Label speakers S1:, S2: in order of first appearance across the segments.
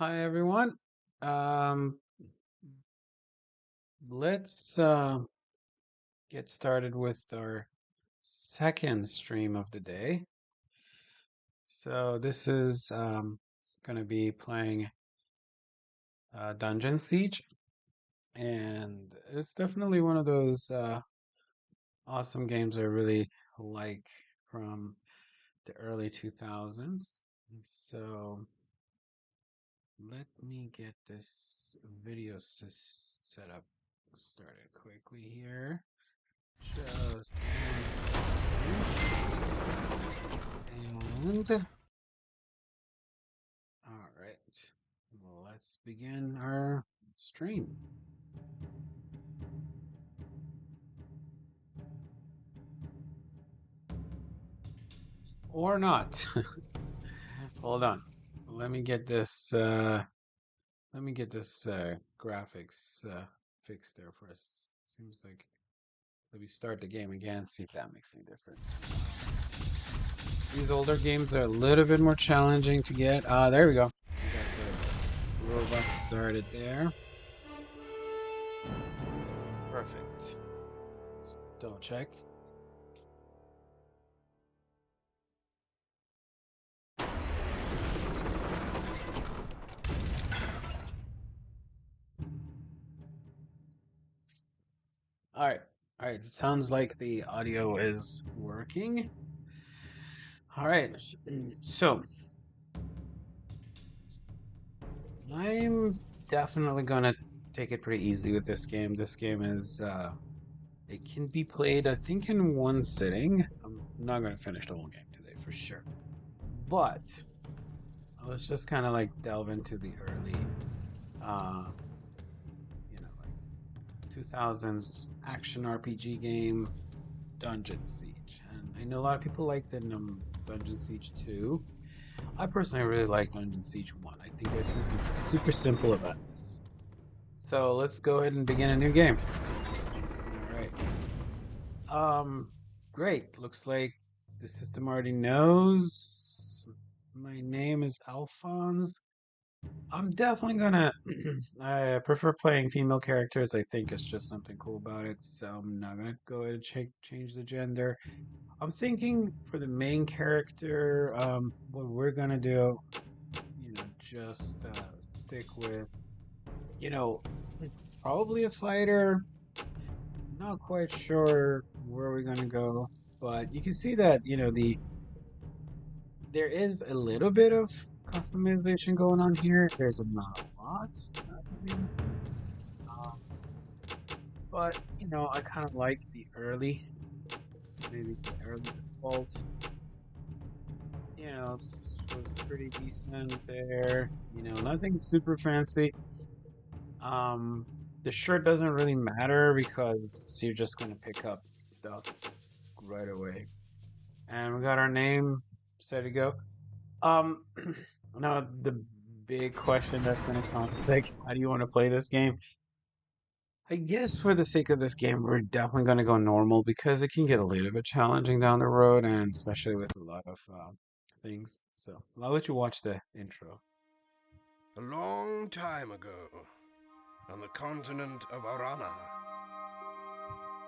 S1: Hi everyone. Um, let's get started with our second stream of the day. So this is going to be playing Dungeon Siege, and it's definitely one of those awesome games I really like from the early 2000s. So let me get this video set up started quickly here. Just one second. And all right, let's begin our stream. Or not. Hold on. Let me get this graphics fixed there for us. Seems like let me start the game again, see if that makes any difference. These older games are a little bit more challenging to get. There we go. We got the robot started there. Perfect. Let's double check. All right. All right. It sounds like the audio is working. All right. So I'm definitely gonna take it pretty easy with this game. This game is it can be played, I think, in one sitting. I'm not gonna finish the whole game today for sure. But let's just kind of like delve into the early uh like 2000s action RPG game Dungeon Siege. And I know a lot of people like the Dungeon Siege 2. I personally really like Dungeon Siege 1. I think there's something super simple about this. So let's go ahead and begin a new game. All right. Great. Looks like the system already knows. My name is Alphonse. I'm definitely gonna. I prefer playing female characters. I think it's just something cool about it. So I'm not gonna go ahead and change the gender. I'm thinking for the main character, what we're gonna do, just stick with, you know, probably a fighter. Not quite sure where we're gonna go, but you can see that, there is a little bit of customization going on here. There's not a lot, um, but I kind of like the maybe the early default. Was pretty decent there. Nothing super fancy. Um, the shirt doesn't really matter because you're just gonna pick up stuff right away. And we got our name set to go. Um, now the big question that's gonna come is like, how do you want to play this game? I guess for the sake of this game, we're definitely gonna go normal because it can get a little bit challenging down the road, and especially with a lot of things. So I'll let you watch the intro.
S2: A long time ago, on the continent of Arana,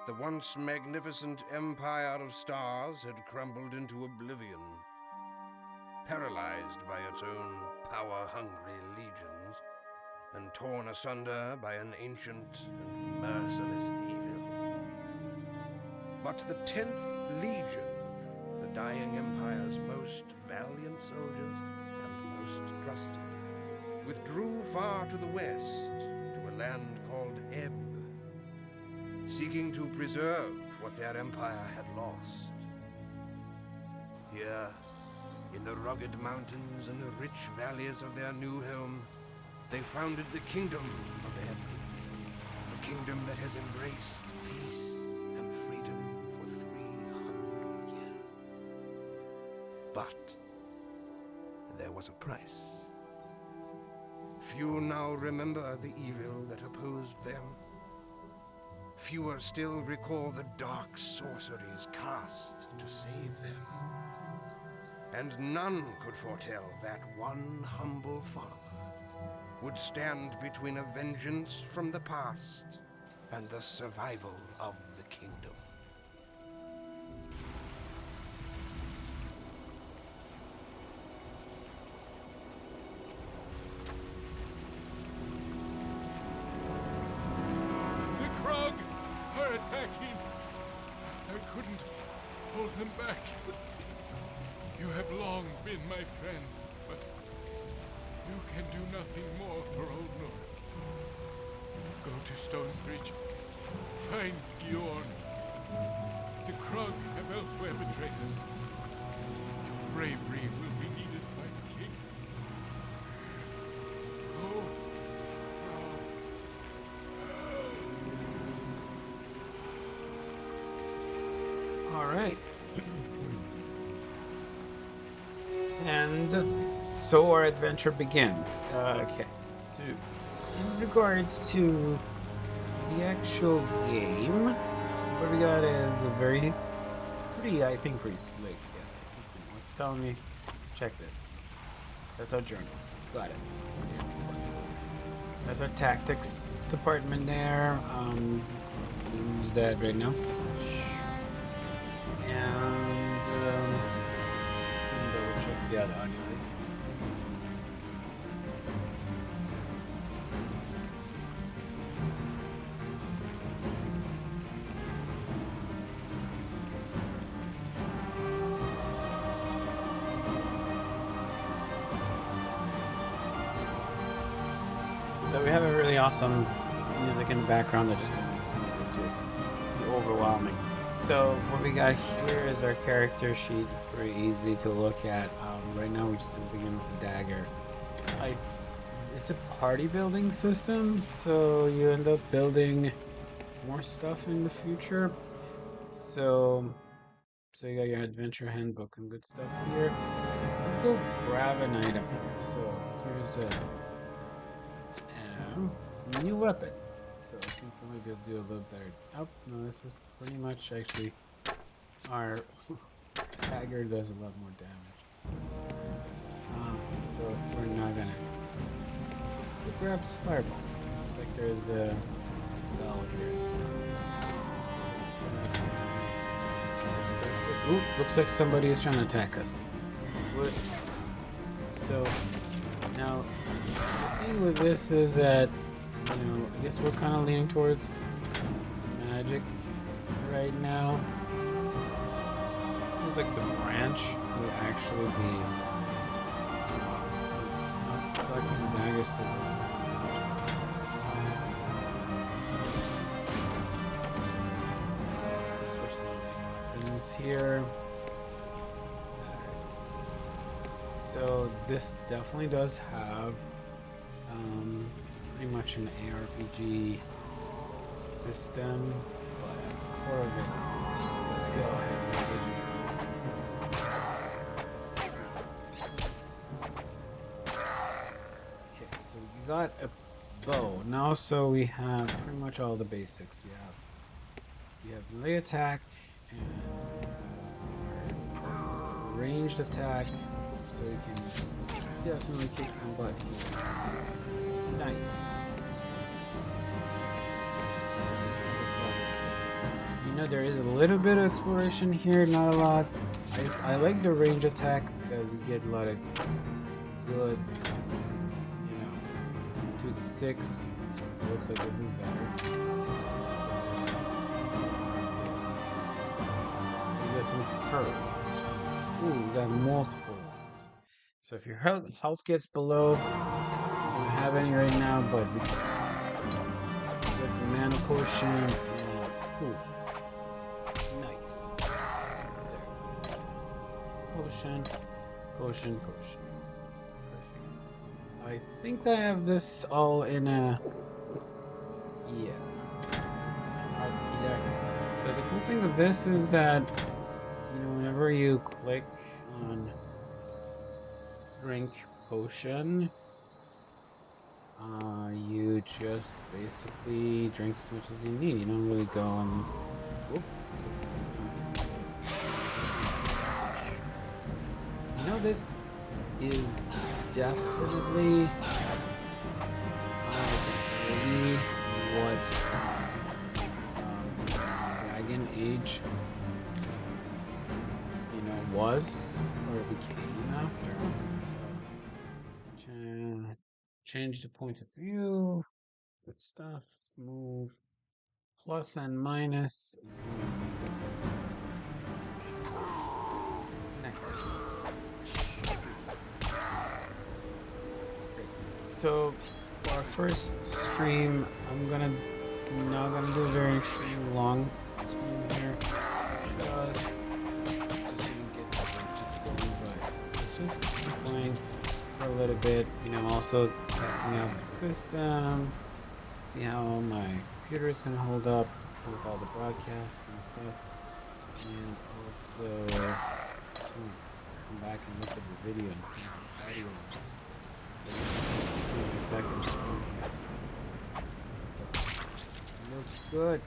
S2: the once magnificent empire of stars had crumbled into oblivion, paralyzed by its own power-hungry legions, and torn asunder by an ancient and merciless evil. But the 10th Legion, the dying empire's most valiant soldiers and most trusted, withdrew far to the west, to a land called Ebb, seeking to preserve what their empire had lost. Here, in the rugged mountains and the rich valleys of their new home, they founded the Kingdom of Ebb, a kingdom that has embraced peace and freedom for 300 years. But there was a price. Few now remember the evil that opposed them. Fewer still recall the dark sorceries cast to save them. And none could foretell that one humble farmer would stand between a vengeance from the past and the survival of the kingdom.
S3: The Krog are attacking. I couldn't hold them back. You have long been my friend, but you can do nothing more for Old Nork. Go to Stonebridge. Find Gjorn. The Krog have elsewhere betrayed us. Your bravery will be needed by the king. Go now.
S1: All right. And so our adventure begins. Okay, so in regards to the actual game, what we got is a pretty slick system. It's telling me, check this. That's our journal. Got it. That's our tactics department there. Use that right now. And just double check, see how the audio is. So we have a really awesome music in the background. I just don't want this music to be overwhelming. So what we got here is our character sheet. Pretty easy to look at. Right now we're just going to begin with a dagger. It's a party building system, so you end up building more stuff in the future. So you got your adventure handbook and good stuff here. Let's go grab an item here. So here's a new weapon. So I think we might be able to do a little better. Oh, no, this is pretty much actually our dagger does a lot more damage. So we're not gonna. Let's go grab this fireball. Looks like there's a spell here. Ooh, looks like somebody is trying to attack us. What? So now the thing with this is that, I guess we're kind of leaning towards magic right now. It seems like the branch would actually be. It's like the dagger still doesn't have magic. Switch to weapons here. So this definitely does have pretty much an ARPG system, but at the core of it, let's go ahead and okay, so we got a bow now, so we have pretty much all the basics. We have melee attack and ranged attack, so we can definitely kick some butt here. Nice. There is a little bit of exploration here, not a lot. I like the range attack because you get a lot of good, 2 to 6. It looks like this is better. Yes. So we got some curve. Ooh, we got multiple ones. So if your health gets below, I don't have any right now, but we got some mana potion and ooh. Potion. Perfect. I think I have this all in a... Yeah. So the cool thing with this is that, whenever you click on drink potion, you just basically drink as much as you need. You don't really go and... Whoop. This is definitely maybe what Dragon Age, was or became after. So, change the point of view. Good stuff. Move plus and minus. Next. So for our first stream, I'm not gonna do a very extremely long stream here. Just so you get the basics going, but it's just playing for a little bit. Also testing out my system, see how my computer is gonna hold up with all the broadcasts and stuff, and also to come back and look at the video and see how the audio is. So this is my second stream here, so looks good.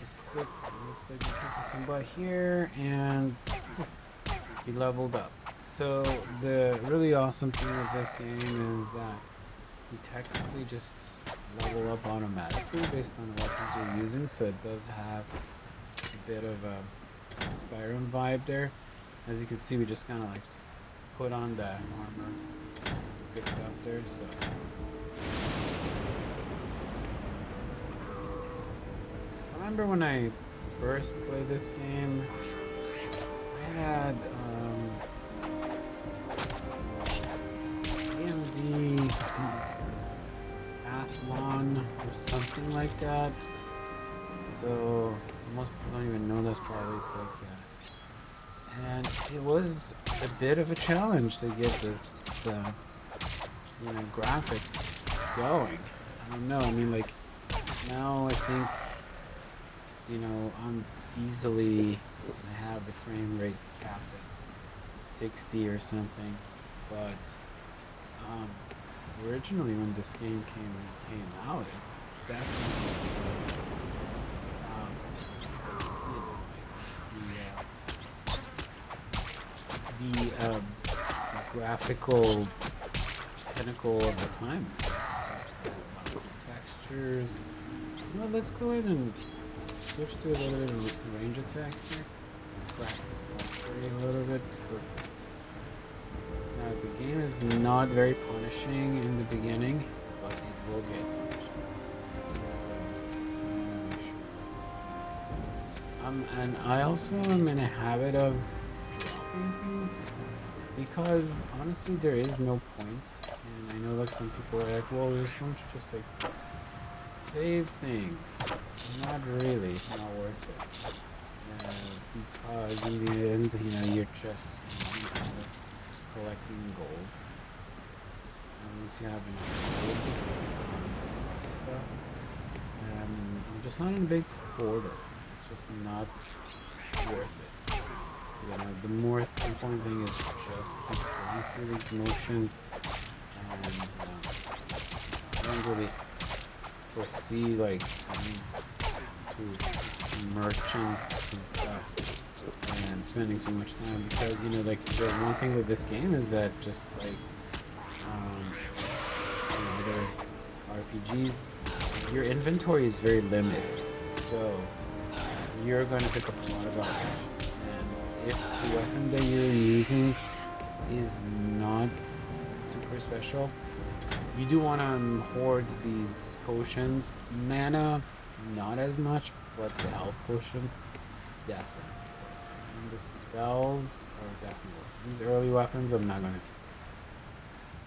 S1: Looks good. It looks like you're kicking some butt here, and you leveled up. So the really awesome thing with this game is that you technically just level up automatically based on the weapons you're using, so it does have a bit of a Skyrim vibe there. As you can see, we just kind of just put on the armor we picked up there, so I remember when I first played this game, I had AMD Athlon or something like that. So most people don't even know that's probably and it was a bit of a challenge to get this graphics going. I don't know, I mean, like, now I think I'm easily, I have the frame rate capped at 60 or something, but originally when this game came out, it definitely was the graphical pinnacle of the time. It's just textures. Well, let's go ahead and switch to a little bit of range attack here. Practice archery a little bit. Perfect. Now the game is not very punishing in the beginning, but it will get punishing. So, and I also am in a habit of dropping things because honestly there is no point, and I know like some people are like, well, there's going to just like save things. Not really, it's not worth it, because in the end, you're just collecting gold. Unless you have enough gold stuff. I'm just not in a big hoarder. It's just not worth it. The more important thing is just keep going through these motions, and I don't really foresee like to merchants and stuff and spending so much time, because like the one thing with this game is that just like other RPGs, your inventory is very limited, so you're going to pick up a lot of garbage, and if the weapon that you're using is not super special, you do want to hoard these potions. Mana, not as much, but the health potion, definitely. And the spells are definitely worth. These early weapons, I'm not going to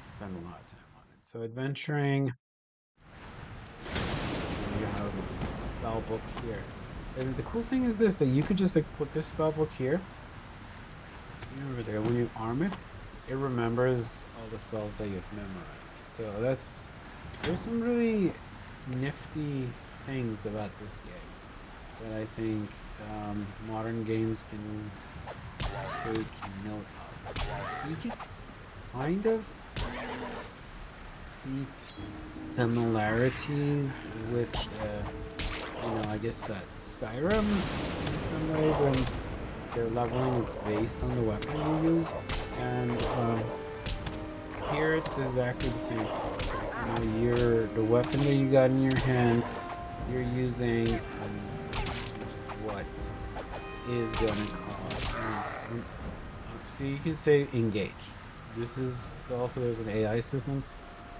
S1: spend a lot of time on it. So adventuring, you have a spell book here. And the cool thing is this, that you could just like put this spell book here, over there. When you arm it, it remembers all the spells that you've memorized. So there's some really nifty things about this game that I think modern games can take note of. You can kind of see similarities with, I guess Skyrim in some way, when their leveling is based on the weapon you use, and here it's exactly the same. The weapon that you got in your hand, you're using is what is gonna cause. So you can say engage. This is also there's an AI system,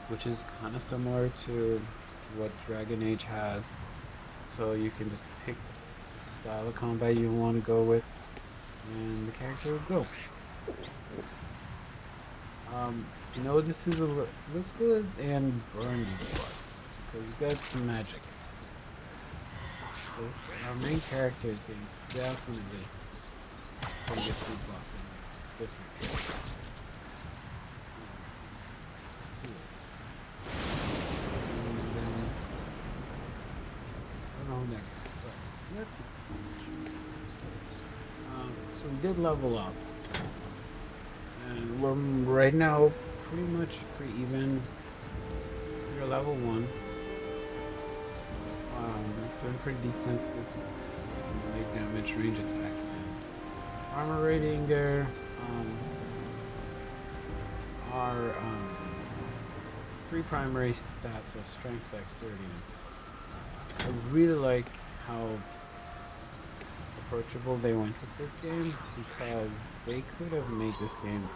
S1: which is kind of similar to what Dragon Age has. So you can just pick the style of combat you want to go with, and the character will go. This is let's go ahead and burn these bugs because we've got some magic. So our main character is getting definitely going to get free buff in different areas. Let's see. And then I don't know who that is, but that's good. So we did level up. And we're right now pretty even. We're level 1. We're doing pretty decent. This light damage, range attack, and armor rating there. Our 3 primary stats are strength, dexterity, and intelligence. I really like how approachable they went with this game because they could have made this game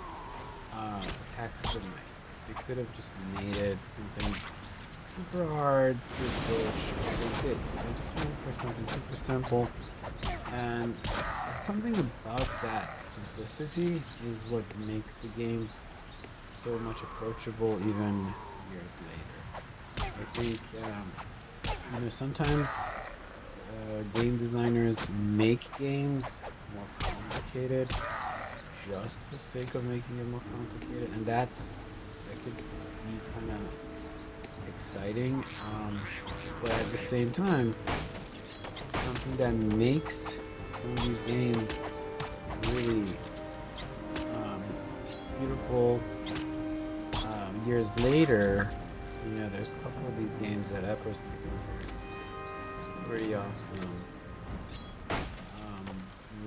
S1: a tactical night. They could have just made it something super hard to approach, but they did. They just went for something super simple, and something about that simplicity is what makes the game so much approachable even years later. I think sometimes game designers make games more complicated just for sake of making it more complicated, and that could be kind of exciting, but at the same time, something that makes some of these games really beautiful years later. There's a couple of these games that I personally think are pretty awesome.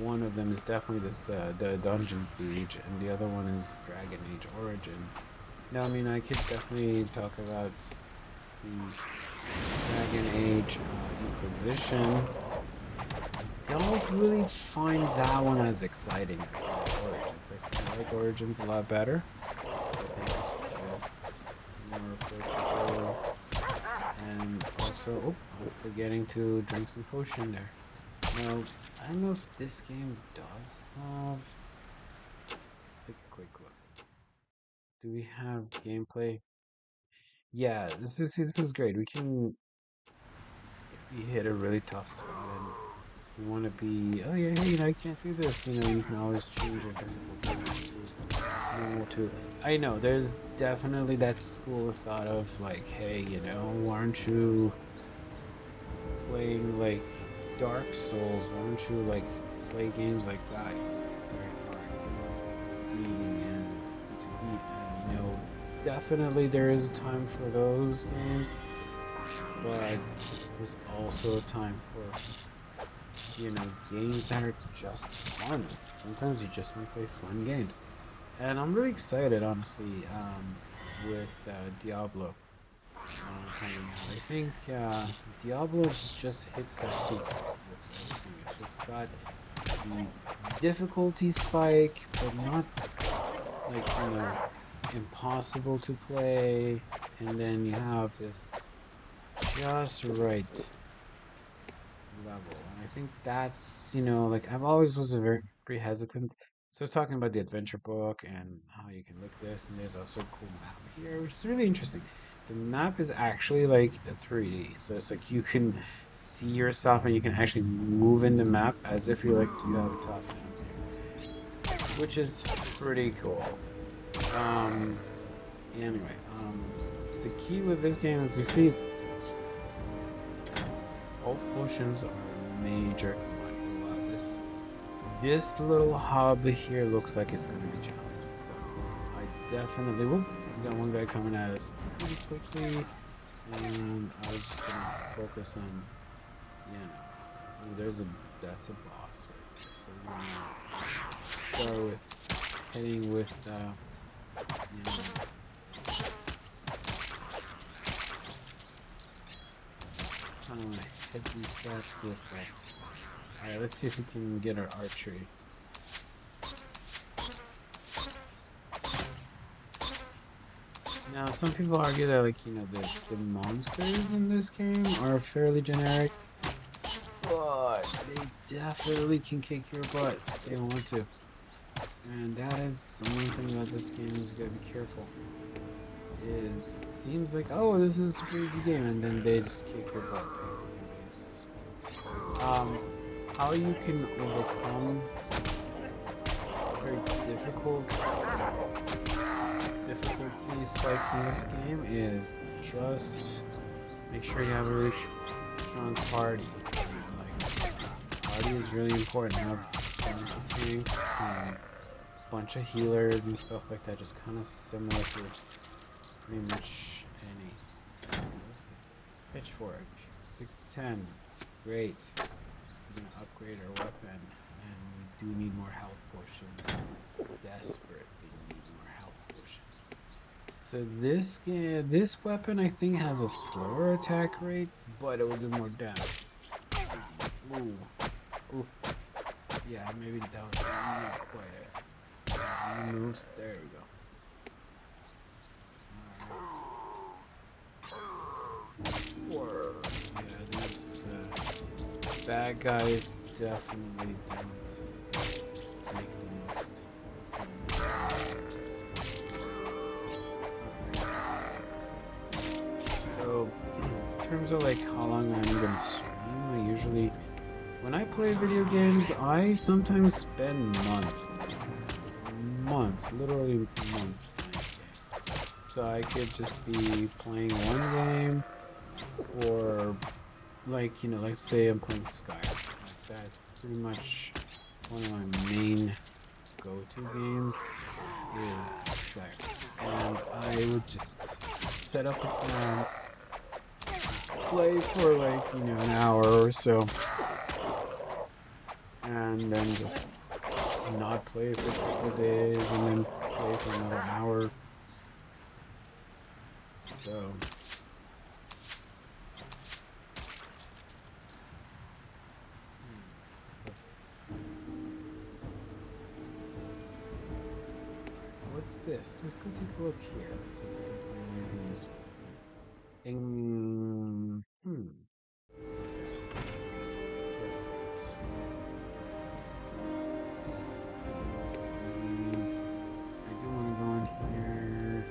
S1: One of them is definitely the Dungeon Siege, and the other one is Dragon Age Origins. Now, I could definitely talk about the Dragon Age Inquisition. I don't really find that one as exciting as Origins. I like Origins a lot better. I think it's just more approachable. And also, I'm forgetting to drink some potion there. Now, I don't know if this game does have. Let's take a quick look. Do we have gameplay? Yeah, this is great. We can, if we hit a really tough spot and we want to be, oh yeah, hey, I can't do this. You can always change your difficulty to normal too. I know there's definitely that school of thought of like, hey, why aren't you playing like Dark Souls? Why don't you like play games like that? Very hard, beating and to beat, and definitely there is a time for those games, but there's also a time for games that are just fun. Sometimes you just want to play fun games, and I'm really excited, honestly, with Diablo. Coming out. I think Diablo just hits that sweet spot with everything. It's just got the difficulty spike, but not like impossible to play, and then you have this just right level. And I think that's like I've always was a very pretty hesitant. So I was talking about the adventure book and how you can look this, and there's also a cool map here, which is really interesting. The map is actually like a 3D, so it's like you can see yourself and you can actually move in the map as if you have a top down view, which is pretty cool. Anyway, the key with this game, as you see, is both potions are major. Wow, this little hub here looks like it's going to be challenging, so I definitely will. We got one guy coming at us pretty quickly, and I was just going to focus on, that's a boss right there, so we're going to start with hitting with, hit these cats with. Alright, let's see if we can get our archery. Now, some people argue that, like, you know, the monsters in this game are fairly generic, but they definitely can kick your butt if they want to. And that is one thing about this game is you gotta be careful. Is it seems like, oh, this is a crazy game, and then they just kick your butt, basically. How you can overcome very difficulty spikes in this game is just make sure you have a really strong party. Like, party is really important. Have a bunch of tanks and a bunch of healers and stuff like that. Just kind of similar to pretty much any. Let's see. Pitchfork, 6 to 10. Great. We're gonna upgrade our weapon, and we do need more health potions. Desperately need more health potions. So this weapon I think has a slower attack rate, but it will do more damage. Ooh, oof. Yeah, maybe that was not quite it. Moves. There we go. Yeah, these bad guys definitely don't make the most fun. So, in terms of like how long I'm gonna stream, I usually, when I play video games, I sometimes spend months, literally months playing a game. So I could just be playing one game for, like, you know, let's say I'm playing Skyrim. Like, that's pretty much one of my main go-to games is Skyrim. And I would just set up a plan, play for like, you know, an hour or so, and then just not play for a couple of days, and then play for another hour. So what's this? Let's go take a look here. Let's see if we can find anything useful. Perfect. I do want to go in here.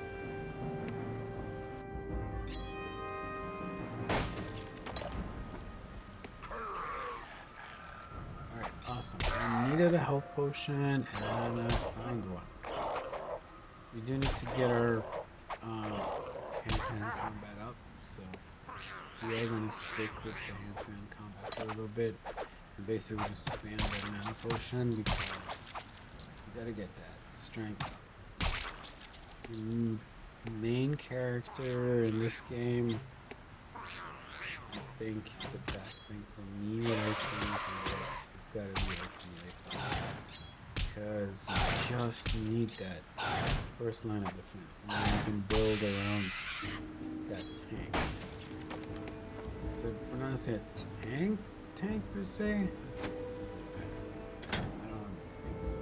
S1: Alright, awesome. I needed a health potion, and I found one. We do need to get our hand-to-hand combat up, so we are going to stick with the hand-to-hand combat for a little bit and basically just spam that mana potion because you gotta get that strength up. The main character in this game, I think the best thing for me when I change is it's gotta be like melee, because you just need that first line of defense, and then you can build around that tank. So we're not gonna say a tank per se. Let's see if this is better. I don't think so.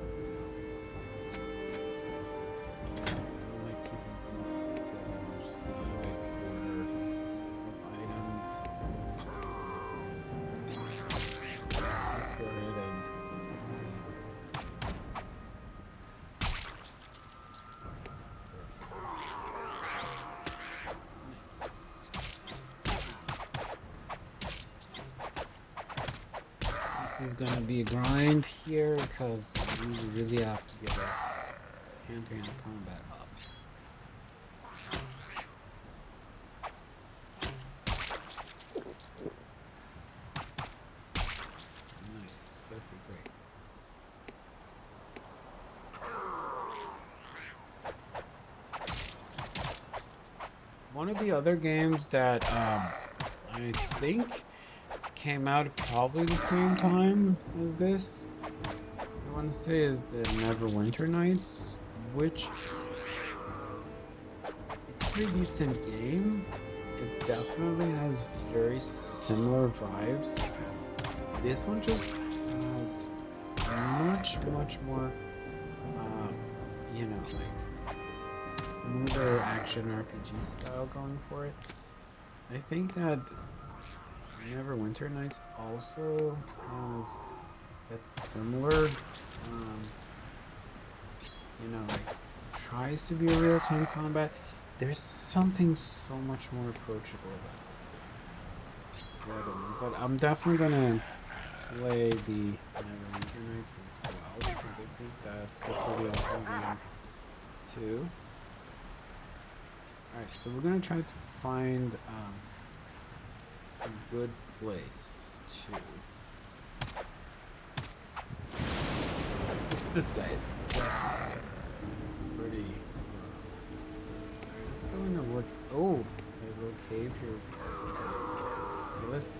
S1: I don't like keeping things as a 7. It's just not a way to order items. It just doesn't make sense. Let's go ahead and see. This is gonna be a grind here because we really have to get our hand-to-hand combat up. Nice. Okay, great. One of the other games that I think came out at probably the same time as this, I want to say, is the Neverwinter Nights, which it's a pretty decent game. It definitely has very similar vibes. This one just has much more, um, you know, like smoother action RPG style going for it. I think that Neverwinter Nights also has that similar, you know, like tries to be a real-time combat. There's something so much more approachable about this game. But I'm definitely gonna play the Neverwinter Nights as well because I think that's a pretty awesome game too. Alright, so we're gonna try to find a good place to. This guy is definitely pretty rough. Let's go in the woods. Oh, there's a little cave here. Okay, let's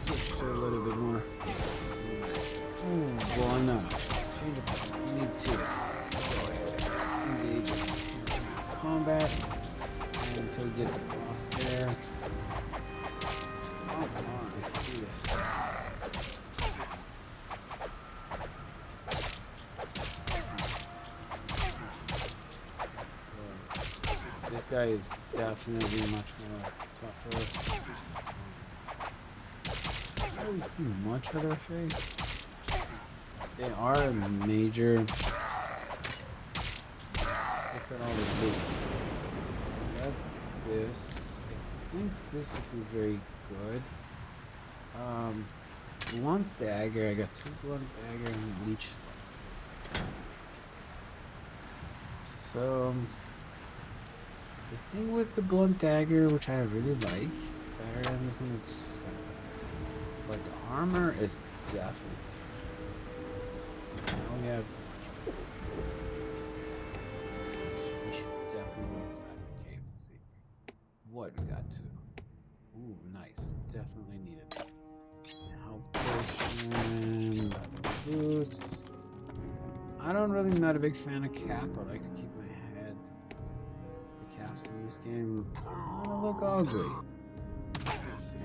S1: switch to a little bit more. Oh, well enough. Change of plan. We need to engage in combat until we get the boss there. Come on, we can do this. This guy is definitely much more tougher. I don't really see much of their face. They are major. Let's look at all the loot. So I got this. I think this would be very good. Blunt dagger. I got 2 blunt dagger and leech. So the thing with the blunt dagger, which I really like better than this one, is just kind of better. But the armor is definitely. So now we have. We should definitely go inside the cave and see what we got to. Ooh, nice. Definitely needed. Health potion, boots. I don't really, not a big fan of cap. I like to keep my head. The caps in this game kind of look ugly. Let's see.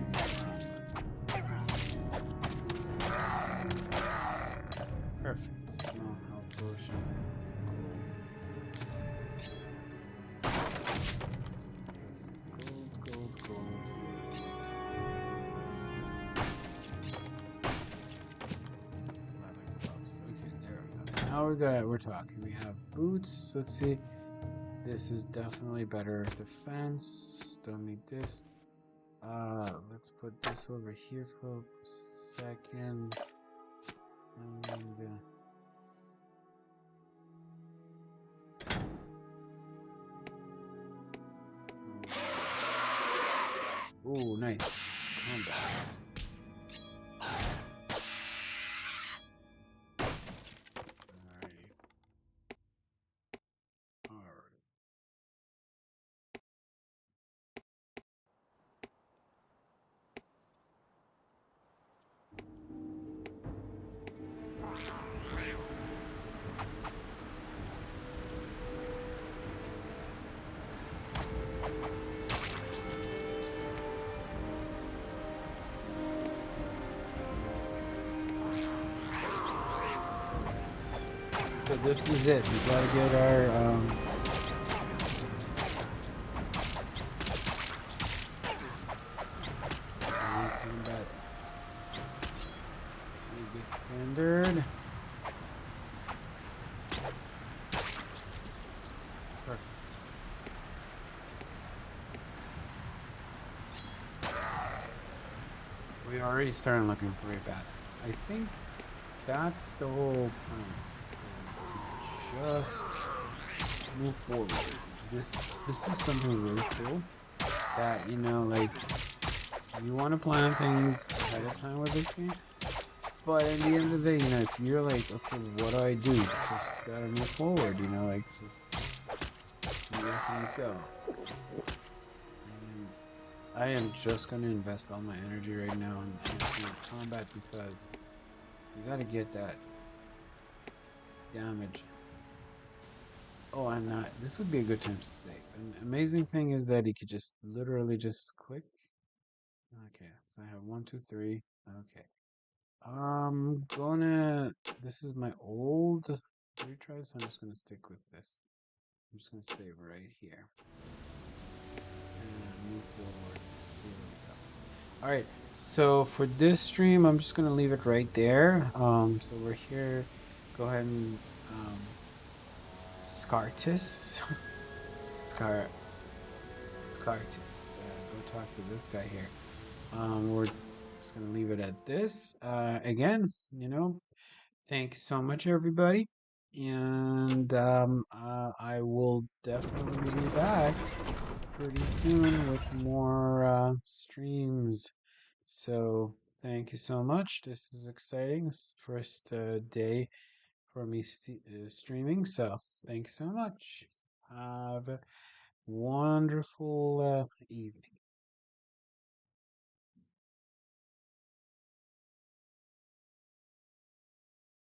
S1: Perfect. Small health potion. Gold. Now we're talking. We have boots. Let's see. This is definitely better defense. Don't need this. Let's put this over here for a second. And ooh, nice. Combat. So this is it. We gotta get our combat to get standard. Perfect. We already started looking for a badass. I think that's the whole premise. Just move forward. This is something really cool that, you know, like, you want to plan things ahead of time with this game, but at the end of the day, you know, if you're like, okay, what do I do? Just gotta move forward, you know, like, just see where things go. And I am just gonna invest all my energy right now in combat because you gotta get that damage Oh, and this would be a good time to save. An amazing thing is that you could just literally just click. Okay, so I have 1, 2, 3. Okay. Gonna. This is my old retry, so I'm just gonna stick with this. I'm just gonna save right here and move forward. See where we go. All right. So for this stream, I'm just gonna leave it right there. So we're here. Go ahead and Scartus. Scartus. Go talk to this guy here. We're just gonna leave it at this. Again, thank you so much, everybody, and I will definitely be back pretty soon with more streams. So thank you so much. This is exciting. This first day for me streaming. So thank you so much. Have a wonderful evening.